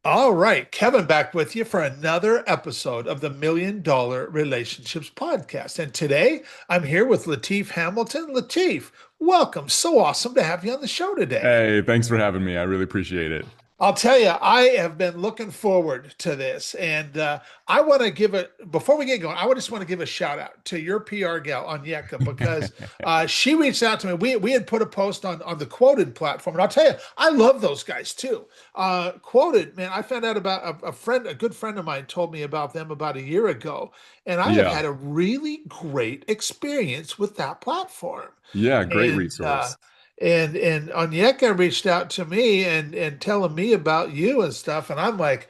All right, Kevin back with you for another episode of the Million Dollar Relationships Podcast. And today I'm here with Latif Hamilton. Latif, welcome. So awesome to have you on the show today. Hey, thanks for having me. I really appreciate it. I'll tell you, I have been looking forward to this, and I want to give it before we get going. Just want to give a shout out to your PR gal Onyeka because she reached out to me. We had put a post on the Quoted platform, and I'll tell you, I love those guys too. Quoted, man, I found out about a good friend of mine told me about them about a year ago, and I have Yeah. had a really great experience with that platform. Yeah, great And resource. and Onyeka reached out to me and telling me about you and stuff, and I'm like,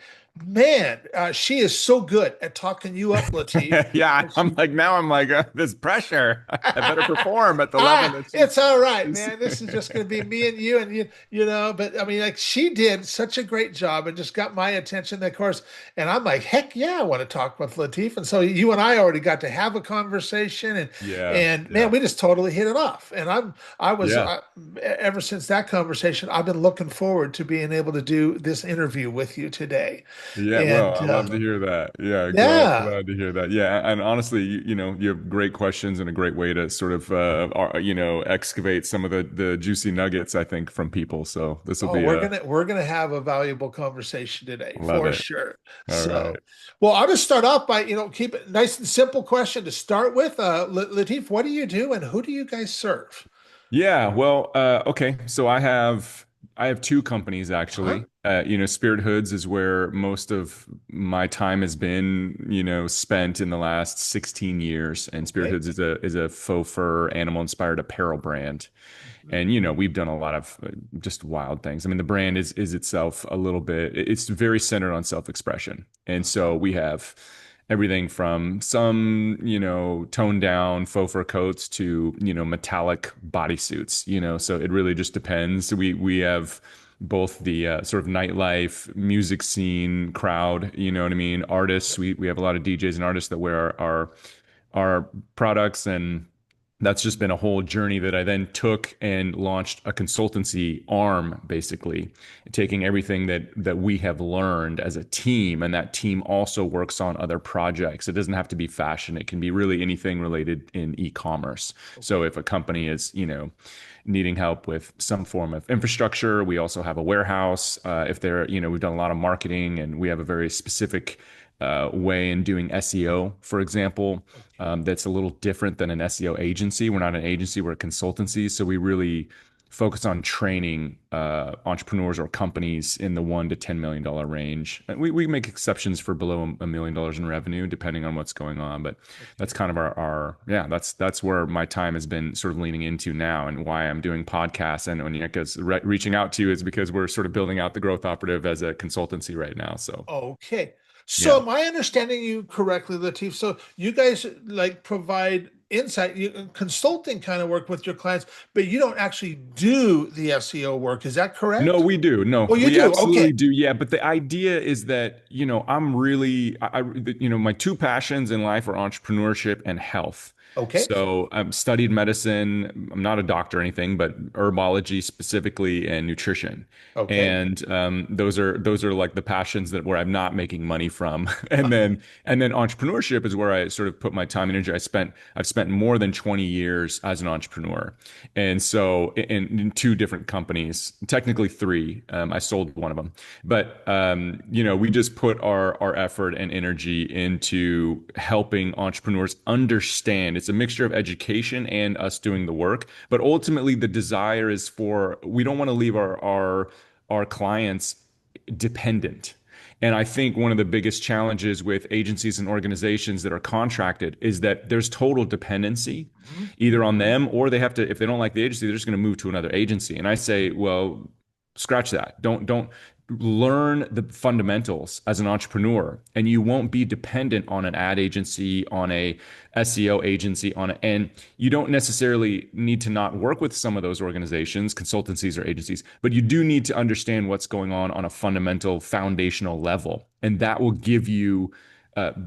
man, she is so good at talking you up, Latif. Yeah, And she now I'm like this pressure. I better perform at the level that she's, It's all right, she's man. This is just going to be me and you, But I mean, like she did such a great job and just got my attention, of course. And I'm like, heck yeah, I want to talk with Latif. And so you and I already got to have a conversation, and Yeah, and man, yeah, we just totally hit it off. And I was yeah. ever since that conversation, I've been looking forward to being able to do this interview with you today. Yeah, well, And I love to hear that. Yeah, yeah. glad to hear that. Yeah, and honestly, you have great questions and a great way to sort of excavate some of the juicy nuggets, I think, from people. So this will Oh, be we're gonna have a valuable conversation today love for it. sure. All right. So, well, I'll just start off by keep it nice and simple question to start with. Latif, what do you do and who do you guys serve? Yeah, well, okay. So I have two companies Uh-huh. actually. Spirit Hoods is where most of my time has been, spent in the last 16 years. And Spirit Okay. Hoods is a faux fur animal inspired apparel brand. Mhm. And we've done a lot of just wild things. I mean, the brand is itself a little bit, it's very centered on self-expression. And so we have everything from some, toned down faux fur coats to, metallic bodysuits, so it really just depends. We have both the sort of nightlife music scene crowd, you know what I mean? Artists, we have a lot of DJs and artists that wear our products, and that's just been a whole journey that I then took and launched a consultancy arm, basically taking everything that we have learned as a team, and that team also works on other projects. It doesn't have to be fashion; it can be really anything related in e-commerce. So Okay. if a company is, needing help with some form of infrastructure, we also have a warehouse. If they're, we've done a lot of marketing, and we have a very specific way in doing SEO, for example, Okay. that's a little different than an SEO agency. We're not an agency, we're a consultancy. So we really focus on training entrepreneurs or companies in the $1 to $10 million range. And we make exceptions for below $1 million in revenue, depending on what's going on. But that's Okay. kind of that's where my time has been sort of leaning into now, and why I'm doing podcasts. And Onyeka's reaching out to you is because we're sort of building out the Growth Operative as a consultancy right now. So Okay. yeah. So am I understanding you correctly, Latif? So you guys like provide insight, consulting kind of work with your clients, but you don't actually do the SEO work. Is that No, correct? we do. No, Oh, you we do. Okay. absolutely do. Yeah, but the idea is that, I'm really, my two passions in life are entrepreneurship and health. Okay. So I've studied medicine. I'm not a doctor or anything, but herbology specifically and nutrition. Okay. And those are like the passions that where I'm not making money from. And then entrepreneurship is where I sort of put my time and energy. I've spent more than 20 years as an entrepreneur. And so in two different companies, technically three, I sold one of them, but we just put our effort and energy into helping entrepreneurs understand. It's a mixture of education and us doing the work, but ultimately the desire is we don't want to leave our clients dependent. And I think one of the biggest challenges with agencies and organizations that are contracted is that there's total dependency Mhm. either on them, or they have to, if they don't like the agency, they're just going to move to another agency. And I say, well, scratch that. Don't learn the fundamentals as an entrepreneur, and you won't be dependent on an ad agency, on a SEO agency, and you don't necessarily need to not work with some of those organizations, consultancies or agencies, but you do need to understand what's going on a fundamental foundational level, and that will give you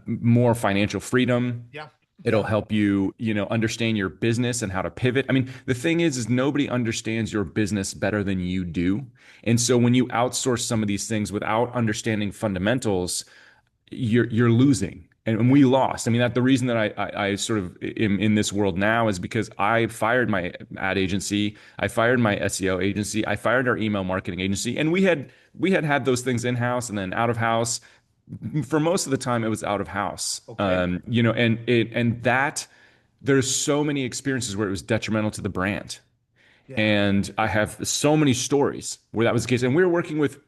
more financial freedom, Yeah. It'll Yeah. help you, understand your business and how to pivot. I mean, the thing is nobody understands your business better than you do. And so when you outsource some of these things without understanding fundamentals, you're losing. And Yeah. we lost. I mean, that the reason that I sort of am in this world now is because I fired my ad agency, I fired my SEO agency, I fired our email marketing agency, and we had those things in house and then out of house. For most of the time, it was out of house. Okay. And that there's so many experiences where it was detrimental to the brand. Yeah. And I have so many stories where that was the case. And we were working with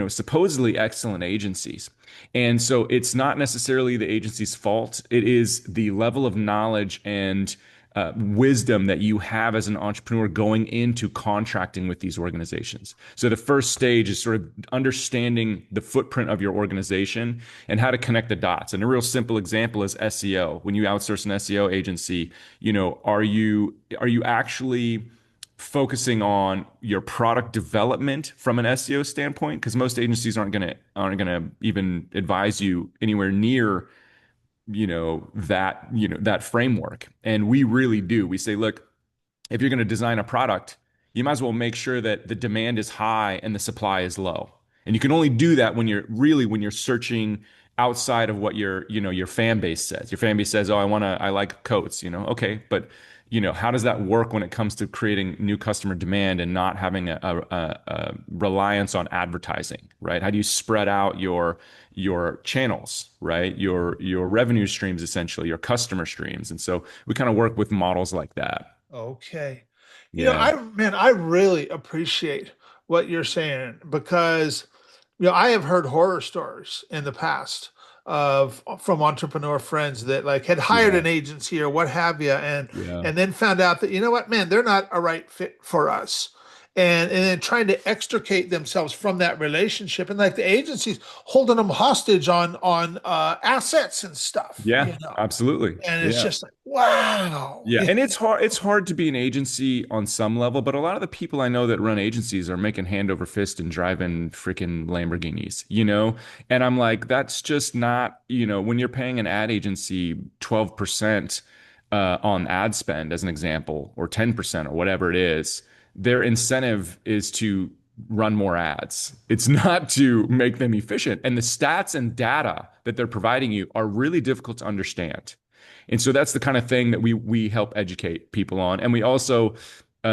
supposedly excellent agencies. And so it's not necessarily the agency's fault. It is the level of knowledge and wisdom that you have as an entrepreneur going into contracting with these organizations. So the first stage is sort of understanding the footprint of your organization and how to connect the dots. And a real simple example is SEO. When you outsource an SEO agency, are you actually focusing on your product development from an SEO standpoint? Because most agencies aren't gonna even advise you anywhere near that framework. And we really do. We say, look, if you're going to design a product, you might as well make sure that the demand is high and the supply is low. And you can only do that when you're searching outside of what your fan base says. Your fan base says, "Oh, I like coats," Okay, but how does that work when it comes to creating new customer demand and not having a reliance on advertising, right? How do you spread out your channels, right? Your revenue streams, essentially, your customer streams. And so we kind of work with models like that. Okay. Yeah. I really appreciate what you're saying because, I have heard horror stories in the past of from entrepreneur friends that like had hired Yeah. an agency or what have you, and Yeah. and then found out that, what, man, they're not a right fit for us. And then trying to extricate themselves from that relationship, and like the agencies holding them hostage on assets and stuff, Yeah. Absolutely. and it's Yeah. just like, wow. Yeah, and it's hard to be an agency on some level, but a lot of the people I know that run agencies are making hand over fist and driving freaking Lamborghinis. And I'm like, that's just not, when you're paying an ad agency 12% on ad spend as an example, or 10% or whatever it is, their incentive is to run more ads. It's not to make them efficient. And the stats and data that they're providing you are really difficult to understand. And so that's the kind of thing that we help educate people on. And we also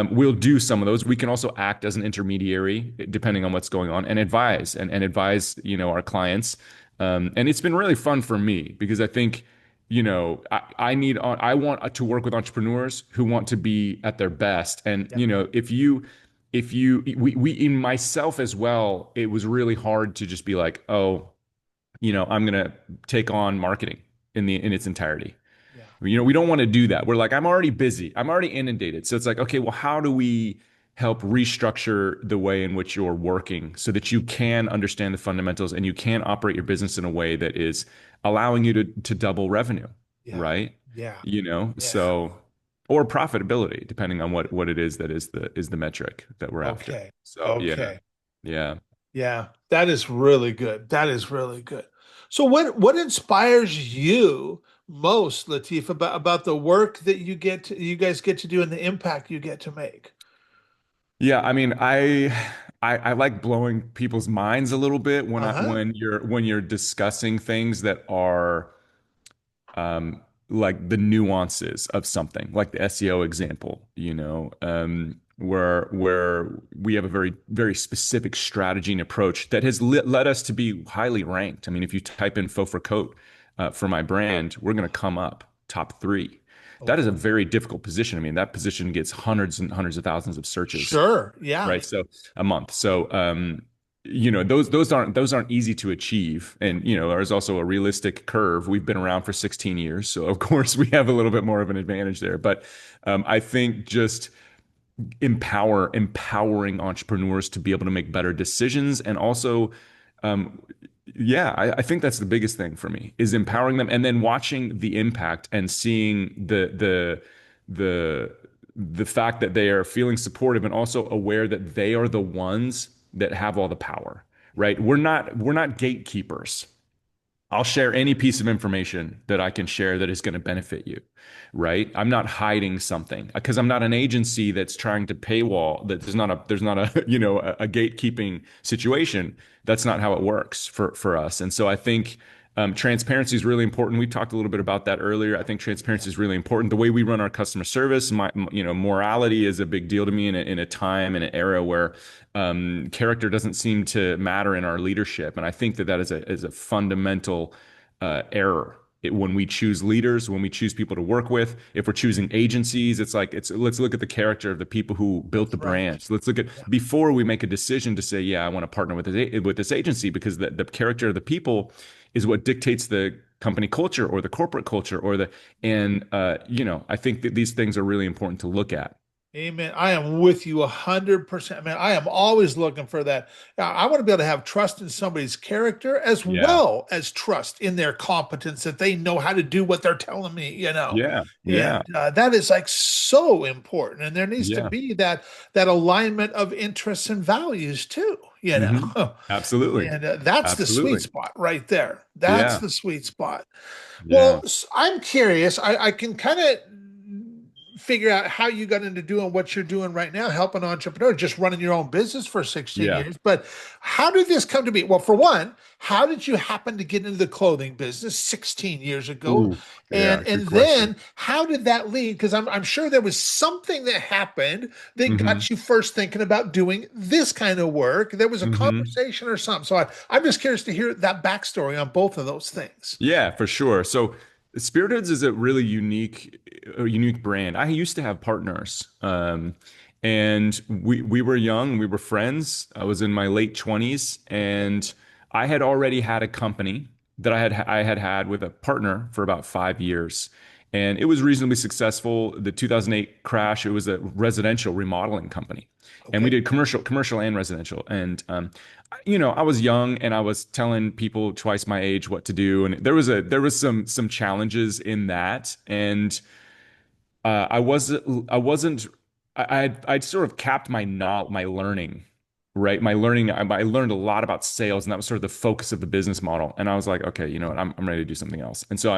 we'll do some of those. We can also act as an intermediary depending on what's going on and advise our clients. And it's been really fun for me because I think I want to work with entrepreneurs who want to be at their best. And Yep. if you we in myself as well, it was really hard to just be like, oh, I'm gonna take on marketing in its entirety. Yeah. We don't want to do that. We're like, I'm already busy. I'm already inundated. So it's like, okay, well, how do we help restructure the way in which you're working so that you can understand the fundamentals and you can operate your business in a way that is allowing you to double revenue, Yeah. right? Yeah. Yeah. So or profitability, depending on what it is that is the metric that we're after. Okay. So yeah, Okay. yeah. Yeah. That is really good. That is really good. So what inspires you most, Latif, about the work that you guys get to do and the impact you get to make? Yeah, I mean, I like blowing people's minds a little bit when I Uh-huh. when you're discussing things that are like the nuances of something, like the SEO example, where we have a very very specific strategy and approach that has led us to be highly ranked. I mean, if you type in faux fur coat for my brand, we're going to come up top three. That is a Okay. very difficult position. I mean, that position gets hundreds and hundreds of thousands of searches, Sure. Yeah. right? So a month. So those aren't easy to achieve. Yeah. And there's also a realistic curve. We've been around for 16 years, so of course we have a little bit more of an advantage there. But I think just empowering entrepreneurs to be able to make better decisions, and also um, yeah, I think that's the biggest thing for me is empowering them and then watching the impact and seeing the the fact that they are feeling supportive and also aware that they are the ones that have all the power, right? We're not gatekeepers. I'll share any piece of information that I can share that is going to benefit you, right? I'm not hiding something because I'm not an agency that's trying to paywall. That there's not a a gatekeeping situation. That's not how it works for us. And so I think transparency is really important. We talked a little bit about that earlier. I think Yeah. transparency is really important. The way we run our customer service, morality is a big deal to me in a time in an era where character doesn't seem to matter in our leadership, and I think that that is a fundamental error. When we choose leaders, when we choose people to work with, if we're choosing agencies, it's let's look at the character of the people who built the That's right. brand. So let's look at Yeah. before we make a decision to say, yeah, I want to partner with this agency because the character of the people is what dictates the company culture or the corporate culture or the and I think that these things are really important to look at. Amen. I am with you 100%. Man, I am always looking for that. I want to be able to have trust in somebody's character as Yeah. well as trust in their competence that they know how to do what they're telling me. Yeah. Yeah. And that is like so important. And there needs to Yeah. be that alignment of interests and values too. Hmm. Absolutely. And that's the sweet Absolutely. spot right there. That's Yeah. the sweet spot. Yeah. Well, I'm curious. I can kind of figure out how you got into doing what you're doing right now, helping entrepreneurs, just running your own business for 16 Yeah. years. But how did this come to be? Well, for one, how did you happen to get into the clothing business 16 years ago? Ooh. And Yeah. Good and question. then how did that lead? Because I'm sure there was something that happened that Hmm. got you first thinking about doing this kind of work. There was a Hmm. conversation or something. So I'm just curious to hear that backstory on both of those things. Yeah, for sure. So Spirit Hoods is a unique brand. I used to have partners, and we were young, we were friends. I was in my late 20s, Okay. and I had already had a company that I had with a partner for about 5 years, and it was reasonably successful. The 2008 crash, it was a residential remodeling company, and we Okay. did commercial and residential, and I was young and I was telling people twice my age what to do, and there was some challenges in that, and I wasn't I'd sort of capped my learning, right? My learning I learned a lot about sales, and that was sort of the focus of the business model. And I was like, okay, you know what? I'm ready to do something else. And so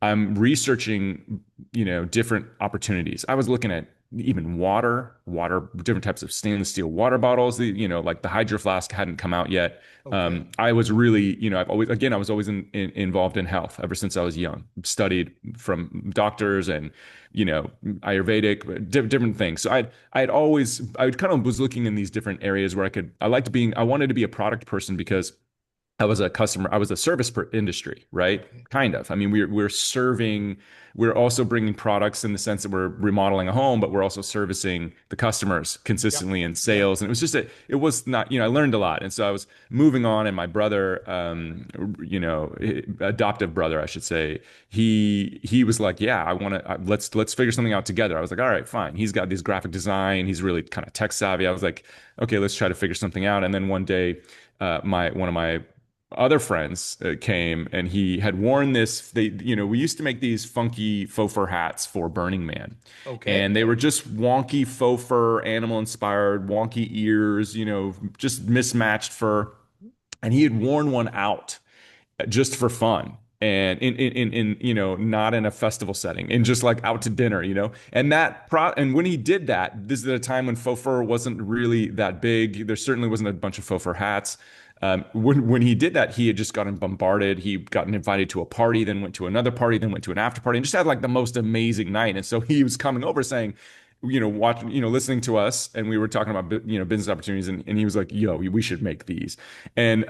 I'm researching, different opportunities. I was looking at even water, different types of stainless steel water bottles. Like the Hydro Flask hadn't come out yet. Okay. I was really, I was always involved in health ever since I was young. Studied from doctors and Ayurvedic, different things. So I kind of was looking in these different areas where I wanted to be a product person because I was a industry, right? Okay. Kind of. I mean, we're also bringing products in the sense that we're remodeling a home, but we're also servicing the customers Yep. consistently in Yep. sales. And it was not, I learned a lot. And so I was moving on, and my brother, adoptive brother, I should say, he was like, yeah, let's figure something out together. I was like, all right, fine. He's got this graphic design. He's really kind of tech savvy. I was like, okay, let's try to figure something out. And then one day, my one of my other friends came, and he had worn this. We used to make these funky faux fur hats for Burning Man, Okay. and they were just wonky faux fur, animal inspired, wonky ears, just mismatched fur. And he had worn one out just for fun. And not in a festival setting, and just like out to dinner, and when he did that, this is at a time when faux fur wasn't really that big. There certainly wasn't a bunch of faux fur hats. When he did that, he had just gotten bombarded. He gotten invited to a party, then went to another party, then went to an after party, and just had like the most amazing night. And so he was coming over saying, watching, listening to us, and we were talking about business opportunities, and he was like, "Yo, we should make these," and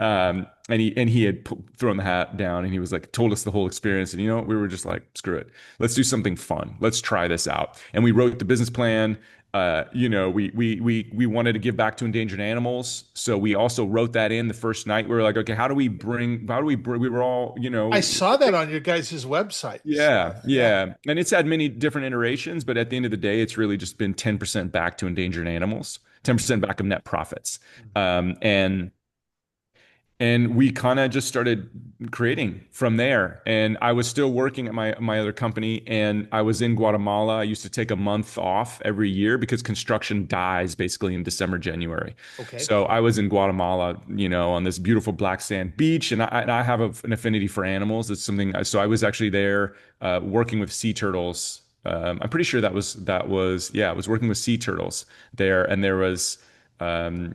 he had thrown the hat down, and he was like, told us the whole experience, and we were just like, "Screw it, let's do something fun, let's try this out," and we wrote the business plan. We wanted to give back to endangered animals, so we also wrote that in the first night. We were like, okay, how do we bring, we were all, I saw that on your guys' websites. yeah, Yeah. yeah. And it's had many different iterations, but at the end of the day, it's really just been 10% back to endangered animals, 10% back of net profits. And And we kind of just started creating from there. And I was still working at my other company, and I was in Guatemala. I used to take a month off every year because construction dies basically in December, January. Okay. So I was in Guatemala, on this beautiful black sand beach, and I have an affinity for animals. It's something. So I was actually there working with sea turtles. I'm pretty sure yeah, I was working with sea turtles there, and there was hatchlings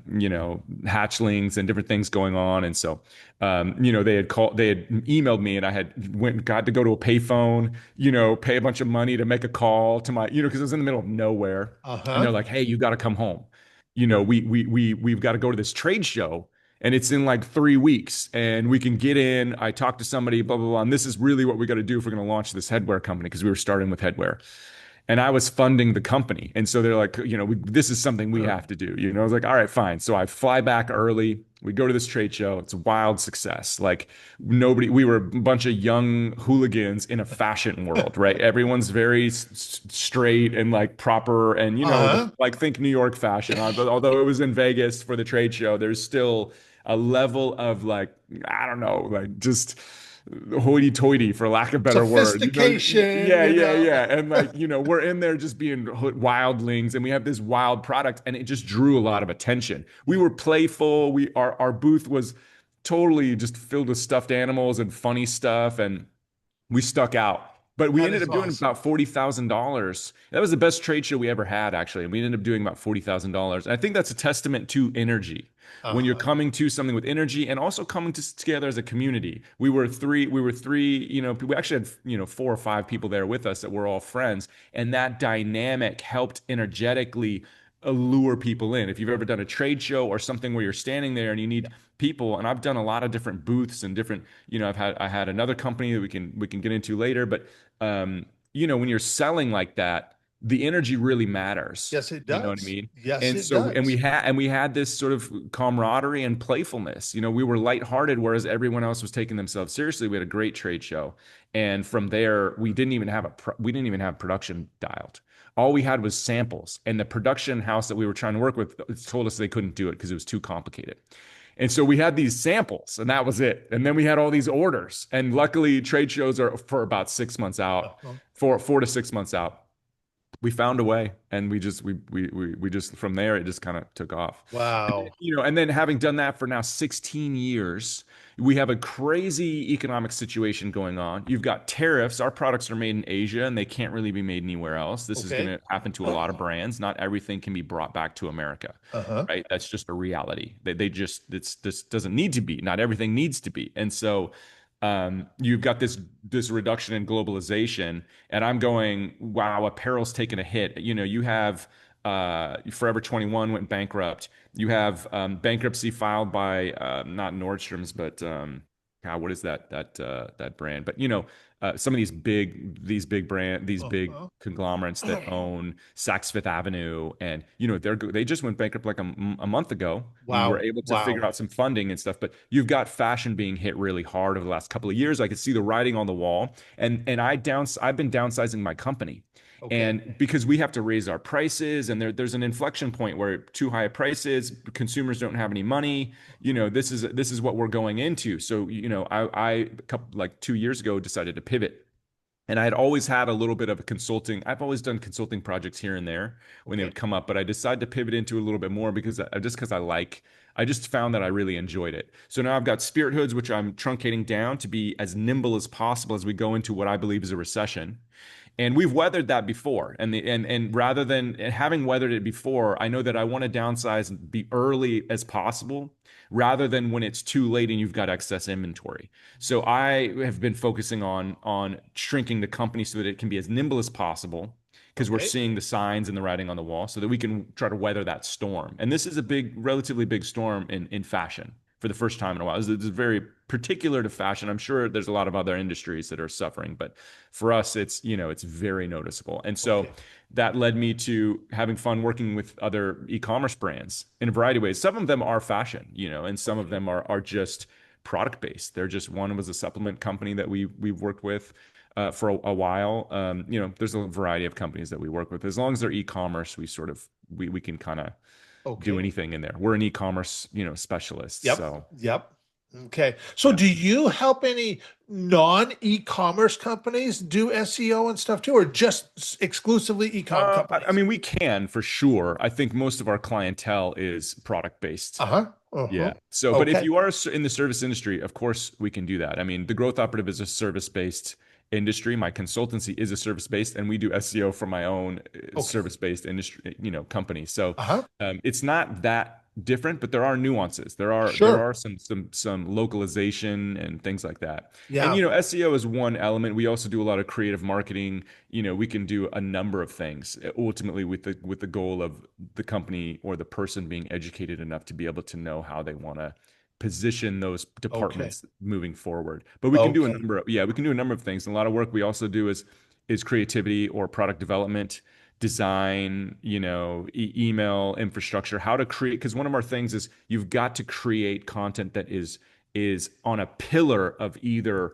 and different things going on. And so, they had emailed me, and I had got to go to a payphone, pay a bunch of money to make a call to my, because I was in the middle of nowhere. And they're Uh-huh. like, "Hey, you got to come home. We've got to go to this trade show, and it's in like 3 weeks, and we can get in. I talked to somebody, blah, blah, blah. And this is really what we got to do if we're going to launch this headwear company, because we were starting with headwear, and I was funding the company. And so they're like, this is something we have to do. I was like, all right, fine. So I fly back early. We go to this trade show. It's a wild success. Like we were a bunch of young hooligans in a fashion world, right? Everyone's very straight and like proper, and Uh-huh. like think New York fashion. Although it was in Vegas for the trade show, there's still a level of like, I don't know, like just hoity-toity, for lack of a better word. Sophistication, Yeah, yeah, yeah. And like, we're in there just being wildlings, and we have this wild product, and it just drew a lot of attention. We were playful. Our booth was totally just filled with stuffed animals and funny stuff, and we stuck out. But we That ended is up doing awesome. about $40,000. That was the best trade show we ever had, actually. And we ended up doing about $40,000. And I think that's a testament to energy. When you're Uh-huh. coming to something with energy, and also coming together as a community. We were three, we actually had, 4 or 5 people there with us that were all friends. And that dynamic helped energetically allure people in. If you've ever done a trade show or something where you're standing there and you need people, and I've done a lot of different booths and different, I had another company that we can get into later, but when you're selling like that, the energy really matters. Yes, it You know what I does. mean? Yes, And it so, does. and we had this sort of camaraderie and playfulness. We were lighthearted, whereas everyone else was taking themselves seriously. We had a great trade show, and from there, we didn't even have production dialed. All we had was samples, and the production house that we were trying to work with told us they couldn't do it because it was too complicated. And so we had these samples, and that was it. And then we had all these orders. And luckily, trade shows are for about 6 months out, Uh-huh. 4 to 6 months out. We found a way, and we just from there it just kind of took off. And then, Wow. and then having done that for now 16 years, we have a crazy economic situation going on. You've got tariffs. Our products are made in Asia, and they can't really be made anywhere else. This is going Okay. to happen to a lot of brands. Not everything can be brought back to America, Uh-huh. right? That's just a reality. They just this doesn't need to be. Not everything needs to be. And so you've got this reduction in globalization, and I'm going, wow, apparel's taken a hit. You have Forever 21 went bankrupt. You have bankruptcy filed by not Nordstrom's, but God, what is that brand? But some of these big Uh-huh. conglomerates that own Saks Fifth Avenue, and they just went bankrupt like a month ago. We were Wow. able to figure Wow. out some funding and stuff, but you've got fashion being hit really hard over the last couple of years. I could see the writing on the wall, and I've been downsizing my company. Okay. And because we have to raise our prices, and there's an inflection point where too high prices, consumers don't have any money. This is what we're going into. So, I a couple like 2 years ago decided to pivot. And I had always had a little bit of a consulting. I've always done consulting projects here and there when they Okay. would come up, but I decided to pivot into a little bit more because I just found that I really enjoyed it. So now I've got Spirit Hoods, which I'm truncating down to be as nimble as possible as we go into what I believe is a recession. And we've weathered that before. And rather than having weathered it before, I know that I want to downsize and be early as possible rather than when it's too late and you've got excess inventory. So I have been focusing on shrinking the company so that it can be as nimble as possible, because we're Okay. seeing the signs and the writing on the wall, so that we can try to weather that storm. And this is a relatively big storm in fashion for the first time in a while. It's very particular to fashion. I'm sure there's a lot of other industries that are suffering, but for us, it's very noticeable. And so Okay. that led me to having fun working with other e-commerce brands in a variety of ways. Some of them are fashion, and some of Okay. them are just product based. They're just, one was a supplement company that we've worked with for a while. There's a variety of companies that we work with. As long as they're e-commerce, we can kind of do Okay. anything in there. We're an e-commerce, specialist. Yep. So Yep. Okay. So Yeah. do you help any non-e-commerce companies do SEO and stuff too, or just exclusively e-com I companies? mean, we can for sure. I think most of our clientele is product based. Uh-huh. Yeah. Uh-huh. So, but if Okay. you are in the service industry, of course we can do that. I mean, the growth operative is a service based industry. My consultancy is a service based, and we do SEO for my own Okay. service based industry, company. So, Uh-huh. it's not that different, but there are nuances. There Sure. are some localization and things like that. And Yeah. SEO is one element. We also do a lot of creative marketing. We can do a number of things ultimately with the goal of the company or the person being educated enough to be able to know how they want to position those Okay. departments moving forward. But we can do a Okay. number of yeah, we can do a number of things. And a lot of work we also do is creativity or product development, design, email infrastructure, how to create, because one of our things is you've got to create content that is on a pillar of either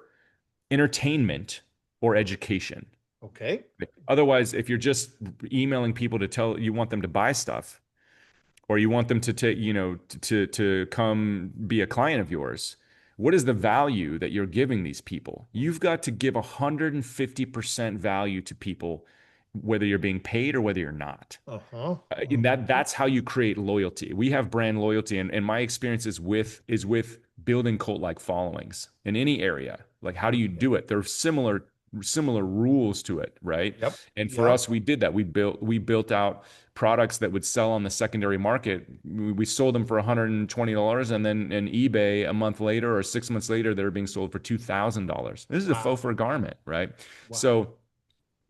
entertainment or education. Okay. Otherwise, if you're just emailing people to tell you want them to buy stuff, or you want them to take, to come be a client of yours, what is the value that you're giving these people? You've got to give 150% value to people, whether you're being paid or whether you're not. Uh-huh. And Uh-huh. that's how you create loyalty. We have brand loyalty, and my experience is with building cult-like followings in any area. Like, how do you Okay. do it? There are similar rules to it, right? Yep. And for Yep. us, we did that. We built out products that would sell on the secondary market. We sold them for $120, and then in eBay a month later or 6 months later, they were being sold for $2,000. This is a faux Wow. fur garment, right? Wow. So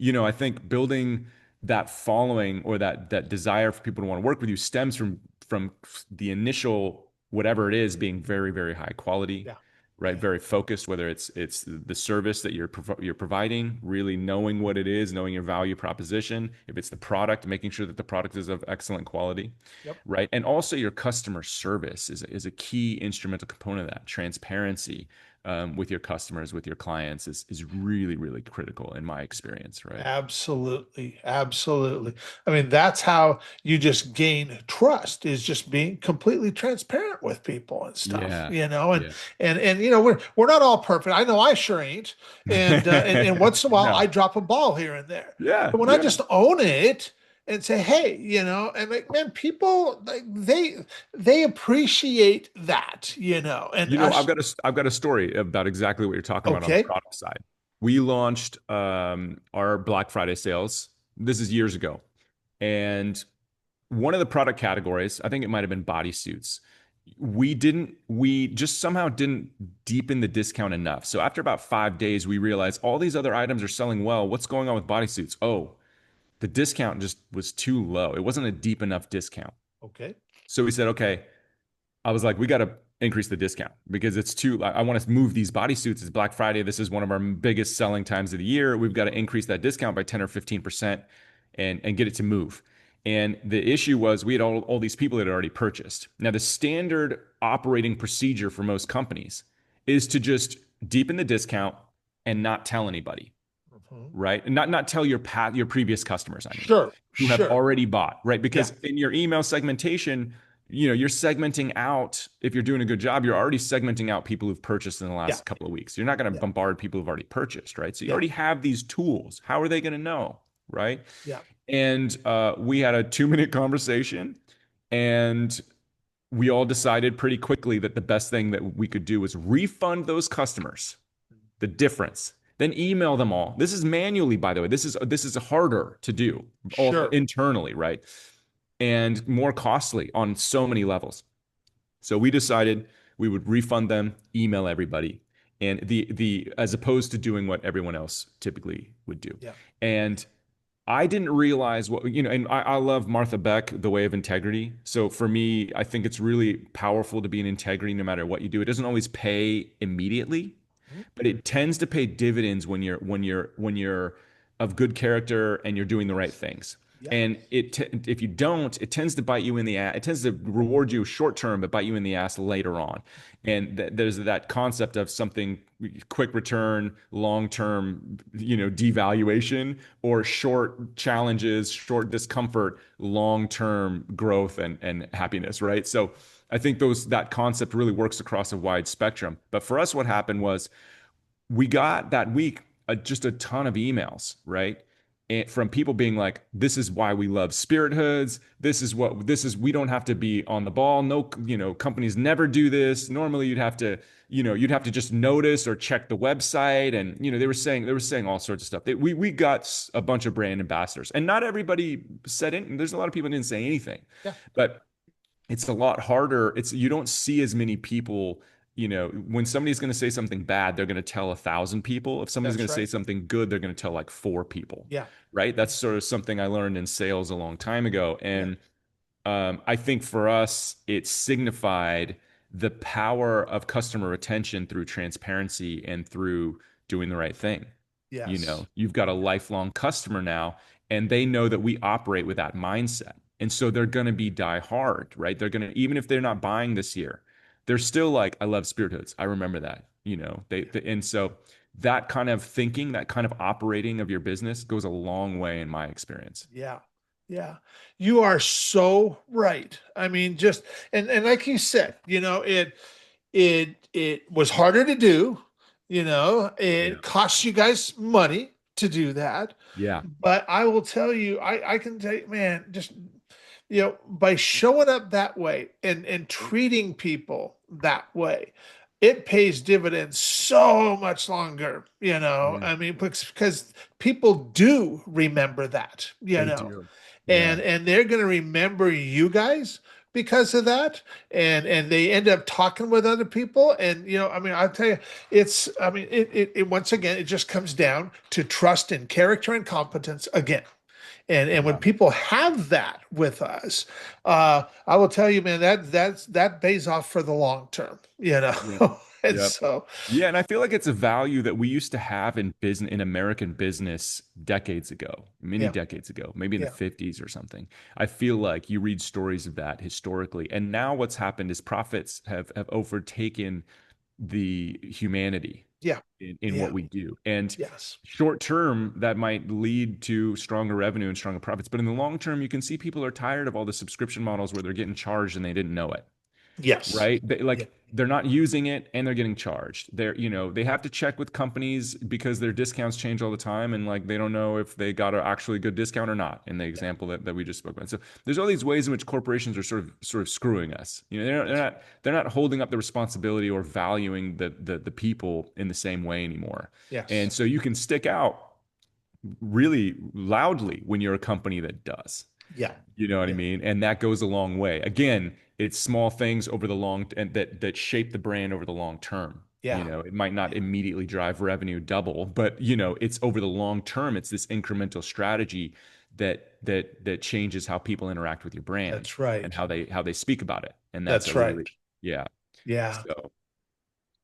I think building that following or that desire for people to want to work with you stems from the initial whatever it is being very, very high quality, Yeah. right? Yeah. Very focused, whether it's the service that you're providing, really knowing what it is, knowing your value proposition. If it's the product, making sure that the product is of excellent quality, Yep. right? And also your customer service is a key instrumental component of that. Transparency with your customers, with your clients is really, really critical in my experience, right? Absolutely. Absolutely. I mean, that's how you just gain trust is just being completely transparent with people and stuff, Yeah. and Yeah. we're not all perfect. I know I sure ain't. And once in a while I No. drop a ball here and there. Yeah. But when I Yeah. just own it and say, hey, and like, man, people like they appreciate that, and I've got a story about exactly what you're talking about on the okay, product side. We launched our Black Friday sales. This is years ago. And one of the product categories, I think it might have been bodysuits. We just somehow didn't deepen the discount enough. So after about 5 days, we realized all these other items are selling well. What's going on with bodysuits? Oh, the discount just was too low. It wasn't a deep enough discount. okay, So we said, okay, I was like, we got to increase the discount because it's too. I want to move these bodysuits. It's Black Friday. This is one of our biggest selling times of the year. We've got to increase that discount by 10 or 15% and get it to move. And the issue was we had all these people that had already purchased. Now, the standard operating procedure for most companies is to just deepen the discount and not tell anybody, mhm. right? And not tell your previous customers, I mean, Sure, who have sure, already bought, right? yeah, Because in your email segmentation, you're segmenting out, if you're doing a good job, you're already segmenting out people who've purchased in the yeah, last couple of weeks. You're not going to yeah, bombard people who've already purchased, right? So you yeah, already have these tools. How are they going to know, right? yeah. And we had a 2-minute conversation, and we all decided pretty quickly that the best thing that we could do was refund those customers the difference. Then email them all. This is manually, by the way. This is harder to do all Sure. internally, right? And more costly on so many levels. So we decided we would refund them, email everybody, and the as opposed to doing what everyone else typically would do. Yeah. And I didn't realize and I love Martha Beck, The Way of Integrity. So for me, I think it's really powerful to be in integrity no matter what you do. It doesn't always pay immediately, Mhm. but it tends to pay dividends when you're of good character and you're doing the right things. Yeah. And if you don't, it tends to bite you in the ass. It tends to reward you short term, but bite you in the ass later on. And there's that concept of something quick return, long term, devaluation, or short challenges, short discomfort, long term growth and happiness. Right. So I think that concept really works across a wide spectrum. But for us, what happened was we got that week just a ton of emails, right? And from people being like, this is why we love spirit hoods. We don't have to be on the ball. No, companies never do this. Normally you'd have to just notice or check the website. And, they were saying all sorts of stuff. We got a bunch of brand ambassadors, and not everybody said it. There's a lot of people who didn't say anything, Yeah, but it's a lot harder. You don't see as many people. When somebody's going to say something bad, they're going to tell 1,000 people. If somebody's going that's to say right. something good, they're going to tell like 4 people, Yeah, right? That's sort of something I learned in sales a long time ago. yeah, And I think for us, it signified the power of customer retention through transparency and through doing the right thing. yes, You've got a yeah, lifelong customer now, and they know that we operate with that mindset. And so they're going to be die hard, right? They're going to, even if they're not buying this year, they're still like, I love Spirit Hoods. I remember that, and so that kind of thinking, that kind of operating of your business goes a long way in my experience. yeah, yeah. You are so right. I mean, just and like you said, it was harder to do. Yeah. It costs you guys money to do that. Yeah. But I will tell you, I can tell you, man, just by showing up that way and treating people that way, it pays dividends so much longer. Yeah. I mean, because people do remember that, They do. Yeah. and they're going to remember you guys because of that, and they end up talking with other people. And I mean, I'll tell you, it once again, it just comes down to trust and character and competence again. And when Yeah. people have that with us, I will tell you, man, that pays off for the long term, Yeah. and Yeah. so Yeah, and I feel like it's a value that we used to have in business, in American business decades ago, many yeah, decades ago, maybe in the yeah, 50s or something. I feel like you read stories of that historically. And now what's happened is profits have overtaken the humanity yeah, in yeah, what we do. And yes, short term, that might lead to stronger revenue and stronger profits. But in the long term, you can see people are tired of all the subscription models where they're getting charged and they didn't know it, yes, right? yeah, They're not using it and they're getting charged. They have to check with companies because their discounts change all the time, and like they don't know if they got an actually good discount or not. In the yeah, example that we just spoke about, so there's all these ways in which corporations are sort of screwing us. yes, They're not holding up the responsibility or valuing the people in the same way anymore. And yes, so you can stick out really loudly when you're a company that does. yeah, You know what I yeah, mean? And that goes a long way. Again, it's small things over the long and that shape the brand over the long term. yeah, It might not yeah, immediately drive revenue double, but it's over the long term. It's this incremental strategy that changes how people interact with your brand that's and right, how they speak about it. And that's that's a right, really, yeah. yeah. So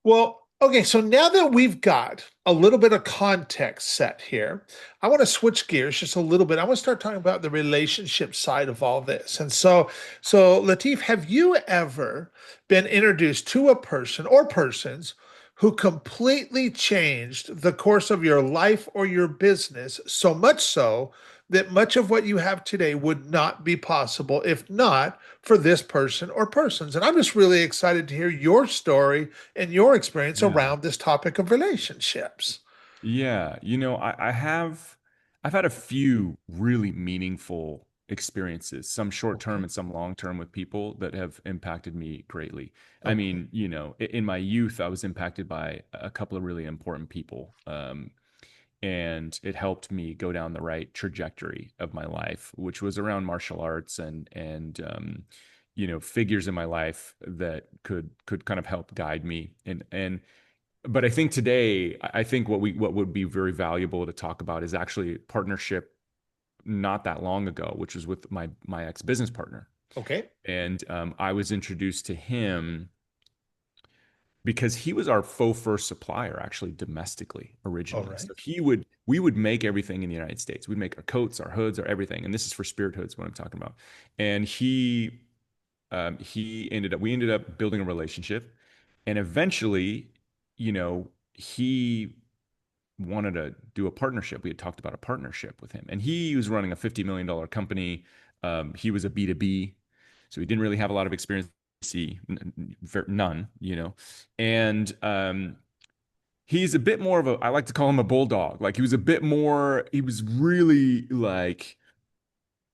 Well, okay, so now that we've got a little bit of context set here, I want to switch gears just a little bit. I want to start talking about the relationship side of all this. And so Latif, have you ever been introduced to a person or persons who completely changed the course of your life or your business, so much so that much of what you have today would not be possible if not for this person or persons? And I'm just really excited to hear your story and your experience yeah. around this topic of relationships. Yeah, I've had a few really meaningful experiences, some short term Okay. and some long term with people that have impacted me greatly. I Okay. mean, in my youth, I was impacted by a couple of really important people. And it helped me go down the right trajectory of my life, which was around martial arts and figures in my life that could kind of help guide me. And but I think today, I think what would be very valuable to talk about is actually partnership not that long ago, which was with my ex business partner, Okay. and I was introduced to him because he was our faux first supplier, actually domestically All originally. right. So we would make everything in the United States. We'd make our coats, our hoods, our everything, and this is for Spirit Hoods, what I'm talking about. And we ended up building a relationship, and eventually, he wanted to do a partnership. We had talked about a partnership with him, and he was running a $50 million company. He was a B2B, so he didn't really have a lot of experience see none, and he's a bit more of a, I like to call him a bulldog. Like he was a bit more, he was really like,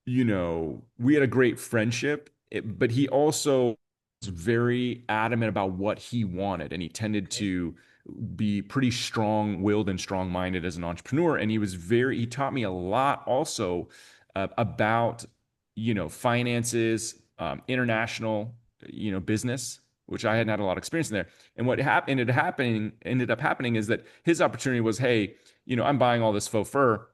we had a great friendship, but he also was very adamant about what he wanted. And he tended Okay. to be pretty strong-willed and strong-minded as an entrepreneur. And he taught me a lot also about, finances, international, business, which I hadn't had a lot of experience in there. And what ended up happening is that his opportunity was, hey, I'm buying all this faux fur.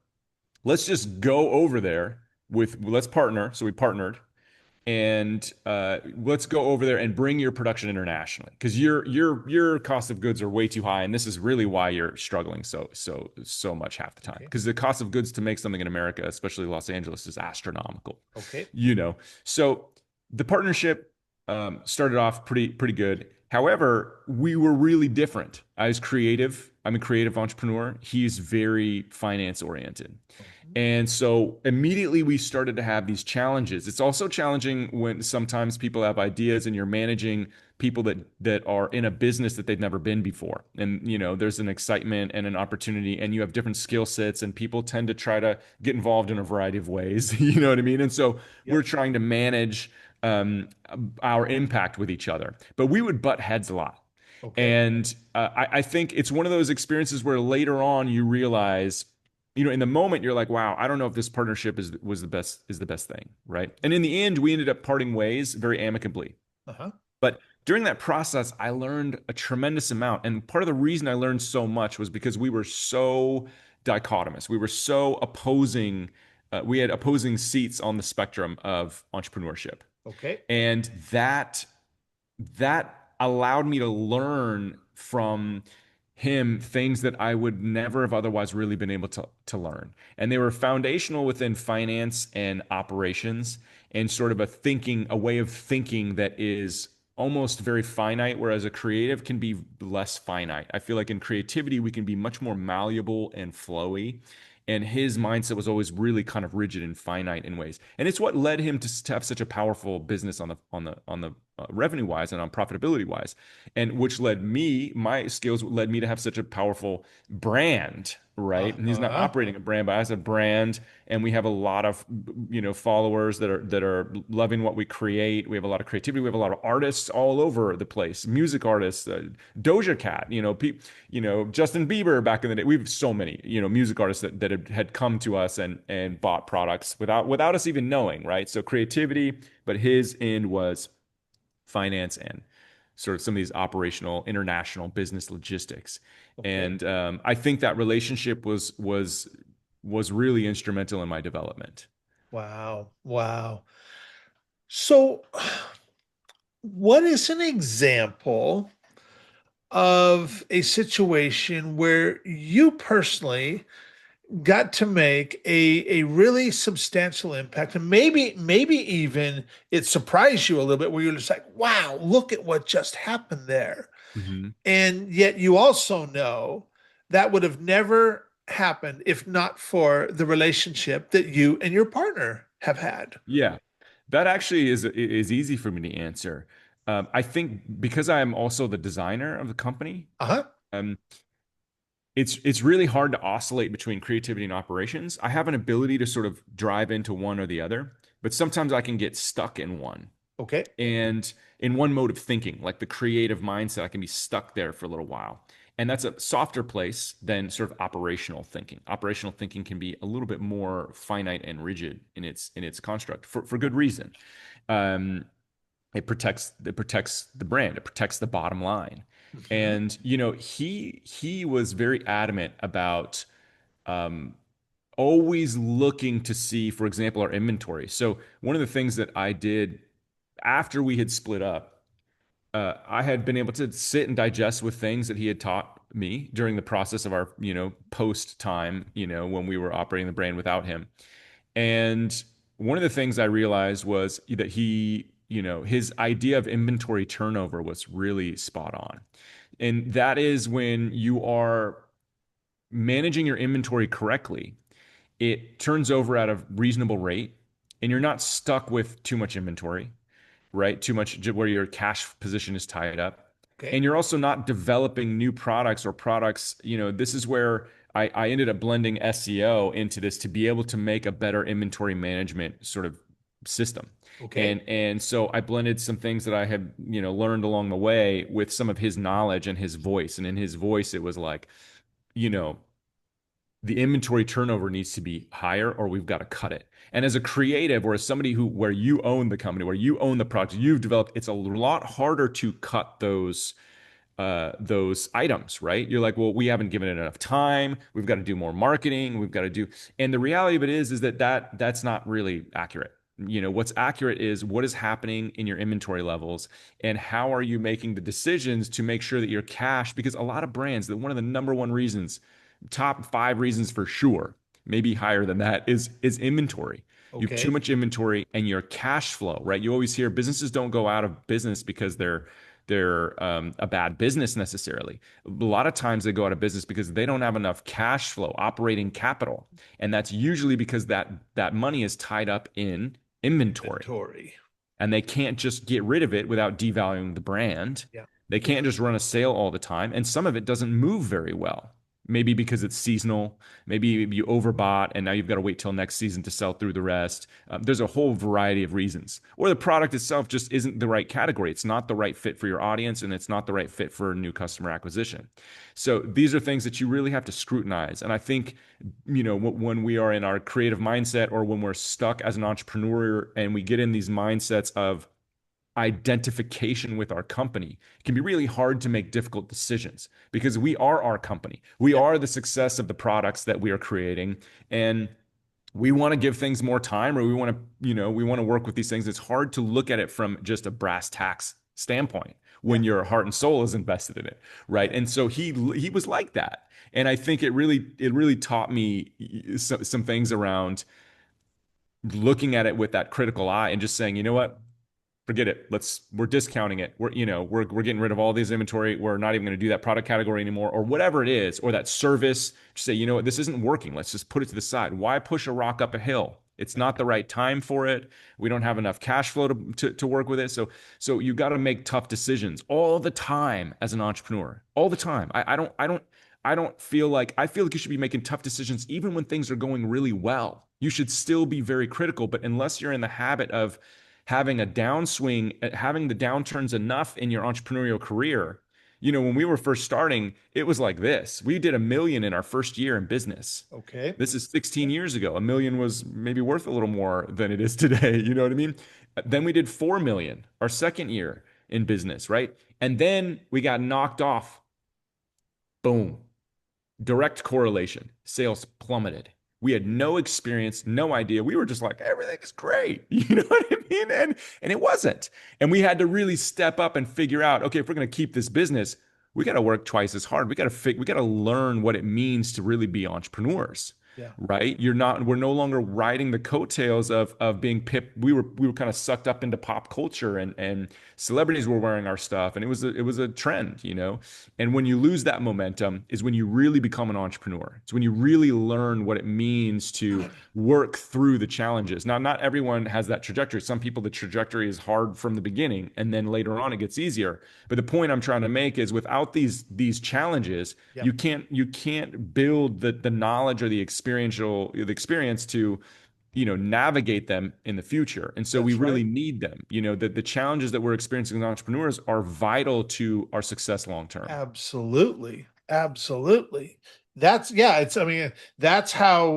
Let's just go over there let's partner. So we partnered, and let's go over there and bring your production internationally because your cost of goods are way too high, and this is really why you're struggling so much half the time Okay. because the cost of goods to make something in America, especially Los Angeles, is astronomical. Okay. You know, so the partnership started off pretty good. However, we were really different. I was creative. I'm a creative entrepreneur. He's very finance oriented. Mhm. And so immediately we started to have these challenges. It's also challenging when sometimes people have ideas and you're managing people that are in a business that they've never been before. And there's an excitement and an opportunity and you have different skill sets and people tend to try to get involved in a variety of ways. You know what I mean? And so we're Yep. trying to manage our impact with each other. But we would butt heads a lot. Okay. And I think it's one of those experiences where later on you realize, in the moment you're like, wow, I don't know if this partnership is the best thing, right? And in the end, we ended up parting ways very amicably. Uh-huh. But during that process, I learned a tremendous amount. And part of the reason I learned so much was because we were so dichotomous. We were so opposing. We had opposing seats on the spectrum of entrepreneurship. Okay. And that allowed me to learn from him things that I would never have otherwise really been able to learn. And they were foundational within finance and operations and sort of a way of thinking that is almost very finite, whereas a creative can be less finite. I feel like in creativity, we can be much more malleable and flowy. And his mindset was always really kind of rigid and finite in ways. And it's what led him to have such a powerful business on the revenue wise and on profitability wise, and which my skills led me to have such a powerful brand, right? And he's not Uh-huh. operating a brand, but as a brand, and we have a lot of followers that are loving what we create. We have a lot of creativity. We have a lot of artists all over the place, music artists, Doja Cat, Justin Bieber back in the day. We have so many, music artists that had come to us and bought products without us even knowing, right? So creativity, but his end was finance and sort of some of these operational international business logistics. Okay. And I think that relationship was really instrumental in my development. Wow. Wow. So, what is an example of a situation where you personally got to make a really substantial impact, and maybe even it surprised you a little bit where you're just like, wow, look at what just happened there. Mhm. And yet you also know that would have never happened if not for the relationship that you and your partner have had. Yeah, that actually is easy for me to answer. I think because I am also the designer of the company, Uh-huh. um, it's really hard to oscillate between creativity and operations. I have an ability to sort of drive into one or the other, but sometimes I can get stuck in one Okay. and in one mode of thinking, like the creative mindset. I can be stuck there for a little while. And that's a softer place than sort of operational thinking. Operational thinking can be a little bit more finite and rigid in its construct for good reason. Um, it protects the brand, it protects the bottom line. Mhm. And he was very adamant about um, always looking to see, for example, our inventory. So one of the things that I did after we had split up, I had been able to sit and digest with things that he had taught me during the process of our, post time, when we were operating the brand without him. And one of the things I realized was that his idea of inventory turnover was really spot on. And that is when you are managing your inventory correctly, it turns over at a reasonable rate and you're not stuck with too much inventory. right? Too much where your cash position is tied up. Okay. And you're also not developing new products or products. This is where I ended up blending SEO into this to be able to make a better inventory management sort of system. Okay. And so I blended some things that I had, learned along the way with some of his knowledge and his voice. And in his voice, it was like, you know, the inventory turnover needs to be higher or we've got to cut it. And as a creative or as somebody where you own the company, where you own the product you've developed, it's a lot harder to cut those items, right? You're like, well, we haven't given it enough time. We've got to do more marketing. We've got to do, and the reality of it is that's not really accurate. What's accurate is what is happening in your inventory levels and how are you making the decisions to make sure that your cash, because a lot of brands, that one of the number one reasons, top five reasons for sure, maybe higher than that, is inventory. You have too Okay. much inventory and your cash flow, right? You always hear businesses don't go out of business because they're a bad business necessarily. A lot of times they go out of business because they don't have enough cash flow, operating capital, and that's usually because that money is tied up in inventory, Inventory. and they can't just get rid of it without devaluing the brand. Yeah. They Yeah. can't just run a sale all the time, and some of it doesn't move very well. Maybe because it's seasonal, maybe you overbought and now you've got to wait till next season to sell through the rest. There's a whole variety of reasons. Or the product itself just isn't the right category. It's not the right fit for your audience and it's not the right fit for new customer acquisition. So these are things that you really have to scrutinize. And I think, when we are in our creative mindset or when we're stuck as an entrepreneur and we get in these mindsets of identification with our company, it can be really hard to make difficult decisions because we are our company. We Yeah. are the success of the products that we are creating. And we want to give things more time, or we want to work with these things. It's hard to look at it from just a brass tacks standpoint Yeah. when your heart and soul is invested in it, right? Yeah. And so he was like that. And I think it really taught me some things around looking at it with that critical eye and just saying, you know what? Forget it. We're discounting it. We're getting rid of all these inventory. We're not even going to do that product category anymore, or whatever it is, or that service. Just say, you know what, this isn't working. Let's just put it to the side. Why push a rock up a hill? It's not the right time for it. We don't have enough cash flow to work with it. So you got to make tough decisions all the time as an entrepreneur. All the time. I feel like you should be making tough decisions even when things are going really well. You should still be very critical, but unless you're in the habit of having a downswing, having the downturns enough in your entrepreneurial career. When we were first starting, it was like this. We did 1 million in our first year in business. Okay. This is 16 years ago. 1 million was maybe worth a little more than it is today. You know what I mean? Then we did 4 million our second year in business, right? And then we got knocked off. Boom. Direct correlation. Sales plummeted. We had no experience, no idea. We were just like, everything is great. You know what I mean? And it wasn't. And we had to really step up and figure out, okay, if we're going to keep this business, we got to work twice as hard. We got to learn what it means to really be entrepreneurs. Yeah. Right? We're no longer riding the coattails of being pip. We were kind of sucked up into pop culture and celebrities were wearing our stuff. And it was a trend. And when you lose that momentum is when you really become an entrepreneur. It's when you really learn what it means to work through the challenges. Now, not everyone has that trajectory. Some people, the trajectory is hard from the beginning, and then later on it gets easier. But the point I'm trying to make is without these challenges, Yeah. you can't build the knowledge or the experience to navigate them in the future. And so we That's really right. need them. The challenges that we're experiencing as entrepreneurs are vital to our success long term. Absolutely. Absolutely. That's yeah, it's I mean that's how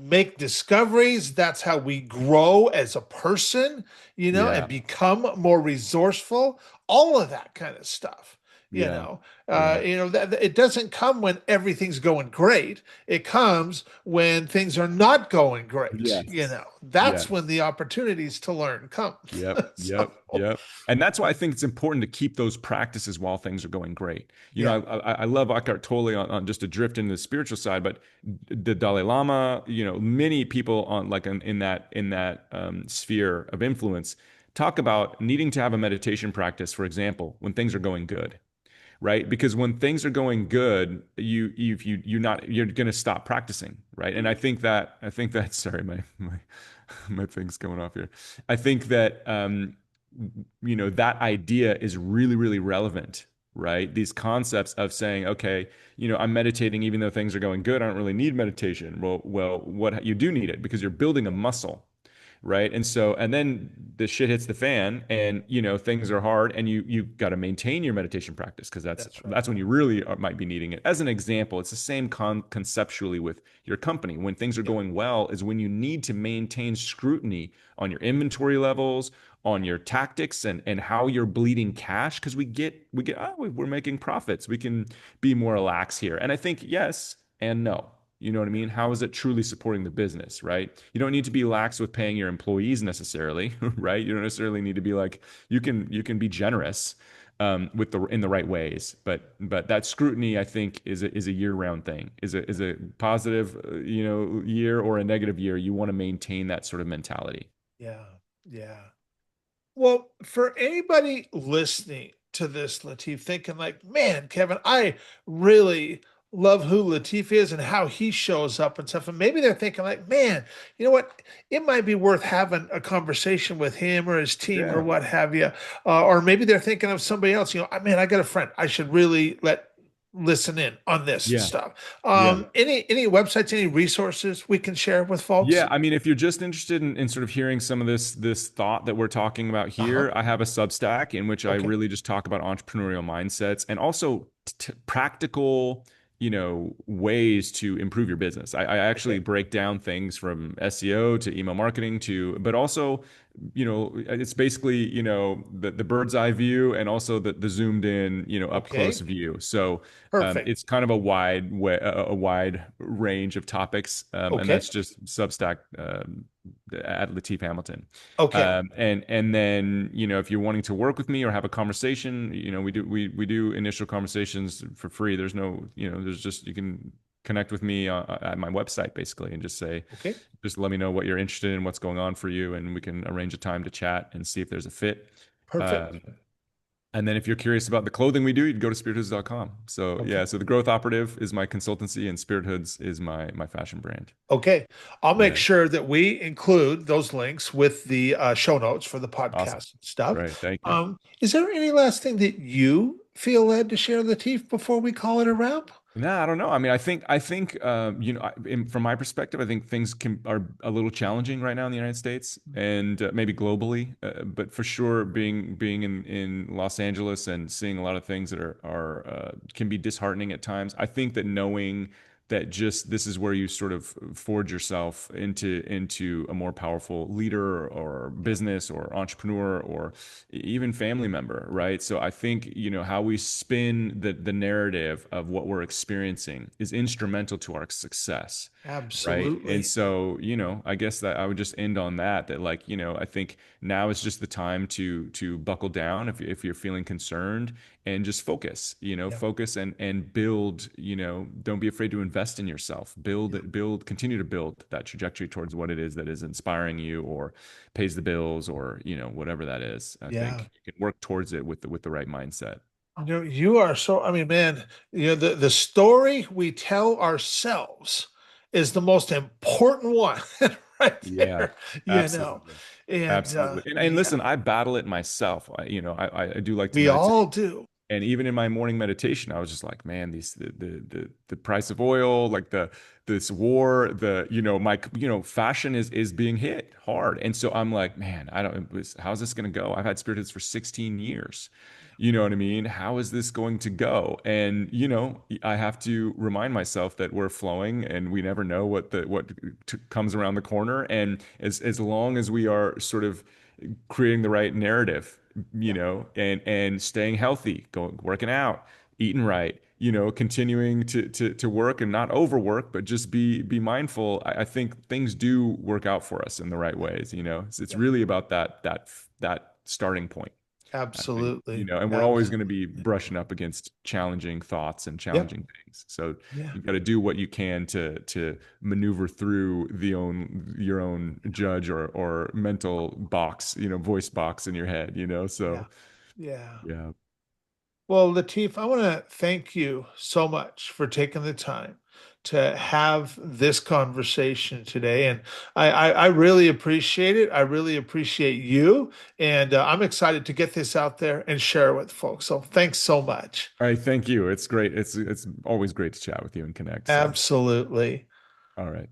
make discoveries, that's how we grow as a person, and Yeah. become more resourceful, all of that kind of stuff. You Yeah. know, Yeah. that it doesn't come when everything's going great. It comes when things are not going great. Yes. That's when Yes. the opportunities to learn come. Yep, So, yep, yep. And that's why I think it's important to keep those practices while things are going great. yeah. I love Eckhart Tolle on just to drift into the spiritual side, but the Dalai Lama, many people on like in that sphere of influence talk about needing to have a meditation practice, for example, when things are going good, right? Because when things are going good, you're going to stop practicing, right? And I think that sorry, my my thing's going off here. I think that that idea is really, really relevant, right? These concepts of saying, okay, I'm meditating even though things are going good. I don't really need meditation. Well, what you do need it because you're building a muscle, right? And so, and then the shit hits the fan, and things are hard, and you got to maintain your meditation practice because that's That's right. that's when you really might be needing it. As an example, it's the same conceptually with your company. When things are Yep. going well, is when you need to maintain scrutiny on your inventory levels, on your tactics, and how you're bleeding cash because we get we're making profits. We can be more relaxed here. And I think yes and no. You know what I mean? How is it truly supporting the business, right? You don't need to be lax with paying your employees necessarily, right? You don't necessarily need to be like you can be generous with the in the right ways, but that scrutiny I think is a year round thing. Is a positive year or a negative year. You want to maintain that sort of mentality. Yeah. Yeah. Well, for anybody listening to this, Latif, thinking like, man, Kevin, I really love who Latif is and how he shows up and stuff. And maybe they're thinking like, man, you know what? It might be worth having a conversation with him or his team or Yeah. what have you. Or maybe they're thinking of somebody else. Man, I got a friend. I should really let listen in on this Yeah. stuff. Yeah. Any websites, any resources we can share with folks? Yeah, I mean, if you're just interested in sort of hearing some of this thought that we're talking about Uh-huh. here, I have a Substack in which I Okay. really just talk about entrepreneurial mindsets and also practical, ways to improve your business. I actually Okay. break down things from SEO to email marketing but also, it's basically, the bird's eye view and also the zoomed in, up close Okay. view. So Perfect. it's kind of a wide range of topics, and Okay. that's just Substack at Latif Hamilton. Okay. And then if you're wanting to work with me or have a conversation, we do initial conversations for free. There's no there's just you can connect with me at my website basically and Okay. just let me know what you're interested in, what's going on for you, and we can arrange a time to chat and see if there's a fit. Perfect. Um, and then if you're curious about the clothing we do, you can go to spirithoods.com. So Okay. yeah, so the Growth Operative is my consultancy and Spirit Hoods is my fashion brand. Okay. I'll make Yeah. sure that we include those links with the show notes for the Awesome. podcast and stuff. Great. Thank you. Is there any last thing that you feel led to share, Latif, before we call it a wrap? No, I don't know. I mean, I think from my perspective, I think things are a little challenging right now in the United States and maybe globally. But for sure, being in Los Angeles and seeing a lot of things that are can be disheartening at times. I think that knowing that just this is where you sort of forge yourself into a more powerful leader or business or entrepreneur or even family member, right? So I think, how we spin the narrative of what we're experiencing is instrumental to our success, right? And Absolutely. so, I guess that I would just end on that like, I think now is just the time to buckle down if you're feeling concerned and just focus, Yeah. focus and build, don't be afraid to invest in yourself. Yeah. Continue to build that trajectory towards what it is that is inspiring you or pays the bills or whatever that is. I Yeah. think you can work towards it with the right mindset. You are so, I mean, man, the story we tell ourselves is the most important one right Yeah, there, you know. absolutely. And Absolutely. And yeah, listen, I battle it myself. I do like to we meditate. all do. And even in my morning meditation, I was just like, man, the price of oil, like this war, my fashion is being hit hard. And so I'm like, man, how's this gonna go? I've had spirits for 16 years. You know what I mean? How is this going to go? And I have to remind myself that we're flowing and we never know what comes around the corner. And as long as we are sort of creating the right narrative, Yeah, and staying healthy, going working out, eating right, continuing to work and not overwork, but just be mindful. I think things do work out for us in the right ways. It's yeah, really about that starting point. I think, absolutely. and we're always going to be Absolutely. brushing up against challenging thoughts and Yep. challenging things. So Yeah. you got to do what you can to maneuver through your own judge or mental box, voice box in your head. Yeah. So Yeah. yeah. Well, Latif, I want to thank you so much for taking the time to have this conversation today. And I really appreciate it. I really appreciate you. And I'm excited to get this out there and share it with folks. So thanks so much. All right, thank you. It's great. It's always great to chat with you and connect. So, Absolutely. all right.